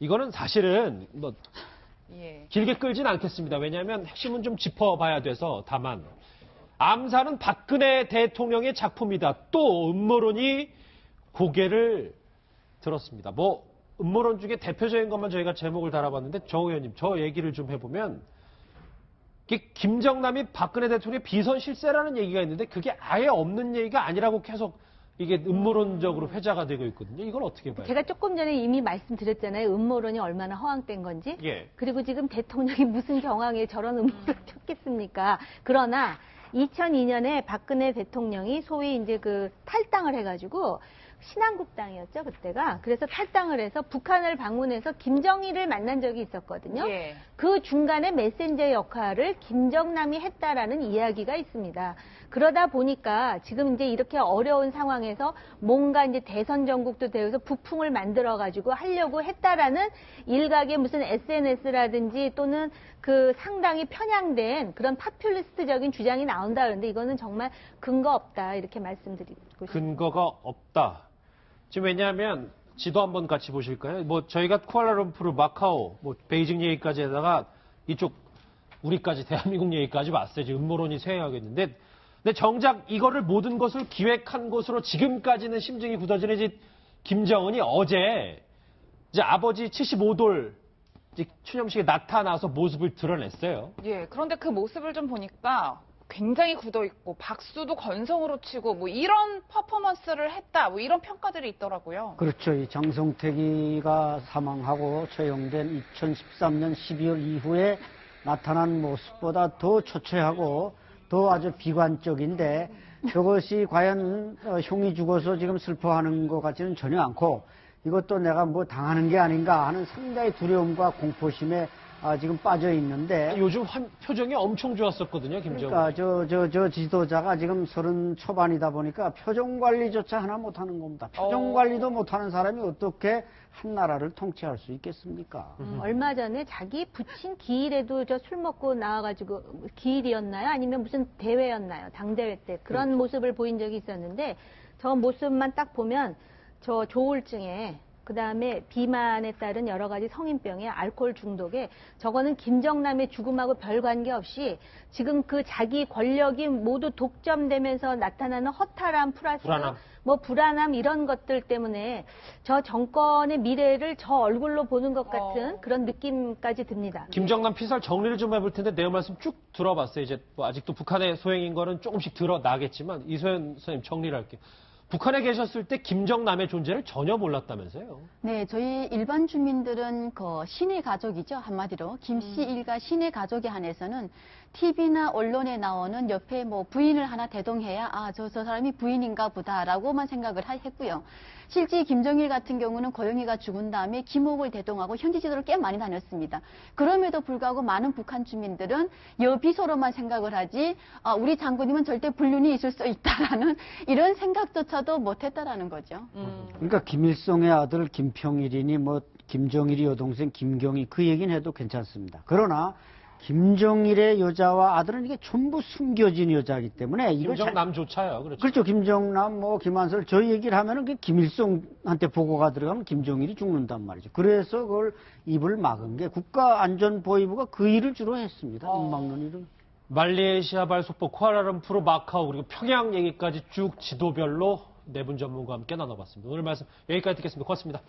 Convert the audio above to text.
이거는 사실은 뭐 예. 길게 끌진 않겠습니다. 왜냐하면 핵심은 좀 짚어봐야 돼서. 다만 암살은 박근혜 대통령의 작품이다. 또 음모론이 고개를 들었습니다. 뭐 음모론 중에 대표적인 것만 저희가 제목을 달아봤는데 정 의원님 저 얘기를 좀 해보면 김정남이 박근혜 대통령의 비선 실세라는 얘기가 있는데 그게 아예 없는 얘기가 아니라고 계속 이게 음모론적으로 회자가 되고 있거든요. 이걸 어떻게 봐요? 제가 조금 전에 이미 말씀드렸잖아요. 음모론이 얼마나 허황된 건지. 예. 그리고 지금 대통령이 무슨 정황에 저런 음모를 쳤겠습니까? 그러나 2002년에 박근혜 대통령이 소위 이제 그 탈당을 해가지고 신한국당이었죠, 그때가. 그래서 탈당을 해서 북한을 방문해서 김정일을 만난 적이 있었거든요. 예. 그 중간에 메신저 역할을 김정남이 했다라는 이야기가 있습니다. 그러다 보니까 지금 이제 이렇게 어려운 상황에서 뭔가 이제 대선 전국도 되어서 부풍을 만들어가지고 하려고 했다라는 일각의 무슨 SNS라든지 또는 그 상당히 편향된 그런 파퓰리스트적인 주장이 나온다 그러는데 이거는 정말 근거 없다 이렇게 말씀드리고 싶습니다. 근거가 없다. 지금 왜냐하면 지도 한번 같이 보실까요? 뭐 저희가 쿠알라룸푸르, 마카오, 뭐 베이징 얘기까지 해다가 이쪽 우리까지 대한민국 얘기까지 왔어요. 지금 음모론이 쇄행하겠는데 근데 정작 이거를 모든 것을 기획한 것으로 지금까지는 심증이 굳어지는 이제 김정은이 어제 이제 아버지 75돌 추념식에 나타나서 모습을 드러냈어요. 예. 그런데 그 모습을 좀 보니까 굉장히 굳어있고 박수도 건성으로 치고 뭐 이런 퍼포먼스를 했다 뭐 이런 평가들이 있더라고요. 그렇죠. 이 장성택이가 사망하고 처형된 2013년 12월 이후에 나타난 모습보다 더 초췌하고 더 아주 비관적인데 저것이 과연 형이 죽어서 지금 슬퍼하는 것 같지는 전혀 않고 이것도 내가 뭐 당하는 게 아닌가 하는 상당히 두려움과 공포심에 지금 빠져 있는데 요즘 표정이 엄청 좋았었거든요, 김정은. 그러니까 저 지도자가 지금 30 초반이다 보니까 표정 관리조차 하나 못하는 겁니다. 표정 관리도 못하는 사람이 어떻게 한 나라를 통치할 수 있겠습니까? 얼마 전에 자기 부친 기일에도 저 술 먹고 나와가지고 기일이었나요? 아니면 무슨 대회였나요? 당대회 때 그런 그렇죠. 모습을 보인 적이 있었는데 저 모습만 딱 보면 저 조울증에 그다음에 비만에 따른 여러 가지 성인병에 알코올 중독에 저거는 김정남의 죽음하고 별 관계없이 지금 그 자기 권력이 모두 독점되면서 나타나는 허탈함 플러스 불안함 이런 것들 때문에 저 정권의 미래를 저 얼굴로 보는 것 같은 그런 느낌까지 듭니다. 김정남 피살 정리를 좀 해볼 텐데 내용 말씀 쭉 들어봤어요. 이제 뭐 아직도 북한의 소행인 거는 조금씩 드러나겠지만 이소연 선생님 정리를 할게요. 북한에 계셨을 때 김정남의 존재를 전혀 몰랐다면서요? 네, 저희 일반 주민들은 그 신의 가족이죠, 한마디로. 김 씨 일가 신의 가족에 한해서는 TV나 언론에 나오는 옆에 뭐 부인을 하나 대동해야 저 사람이 부인인가 보다라고만 생각을 했고요. 실제 김정일 같은 경우는 고영희가 죽은 다음에 김옥을 대동하고 현지 지도를 꽤 많이 다녔습니다. 그럼에도 불구하고 많은 북한 주민들은 여비소로만 생각을 하지 우리 장군님은 절대 불륜이 있을 수 있다라는 이런 생각조차도 못했다라는 거죠. 그러니까 김일성의 아들 김평일이니 뭐 김정일이 여동생 김경희 그 얘기는 해도 괜찮습니다. 그러나 김정일의 여자와 아들은 이게 전부 숨겨진 여자이기 때문에 김정남조차요. 그렇죠. 그렇죠. 김정남, 뭐 김한설 저 얘기를 하면은 그 김일성한테 보고가 들어가면 김정일이 죽는단 말이죠. 그래서 그걸 입을 막은 게 국가안전보위부가 그 일을 주로 했습니다. 입 막는 일을. 말레이시아발 속보 쿠알라룸푸르, 마카오 그리고 평양 얘기까지 쭉 지도별로 네 분 전문가와 함께 나눠봤습니다. 오늘 말씀 여기까지 듣겠습니다. 고맙습니다.